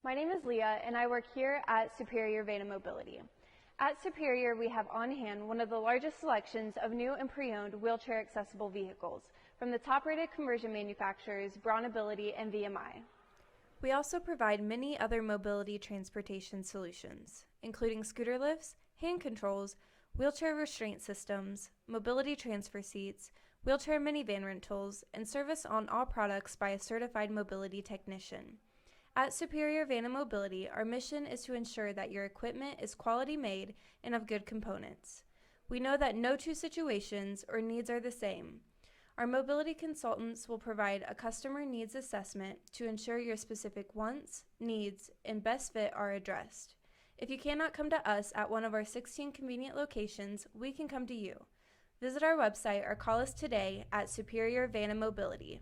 My name is Leah, and I work here at Superior Van & Mobility. At Superior, we have on hand one of the largest selections of new and pre-owned wheelchair-accessible vehicles from the top-rated conversion manufacturers Bronability and VMI. We also provide many other mobility transportation solutions, including scooter lifts, hand controls, wheelchair restraint systems, mobility transfer seats, wheelchair minivan rentals, and service on all products by a certified mobility technician. At Superior Van & Mobility, our mission is to ensure that your equipment is quality made and of good components. We know that no two situations or needs are the same. Our mobility consultants will provide a customer needs assessment to ensure your specific wants, needs, and best fit are addressed. If you cannot come to us at one of our 16 convenient locations, we can come to you. Visit our website or call us today at Superior Van & Mobility.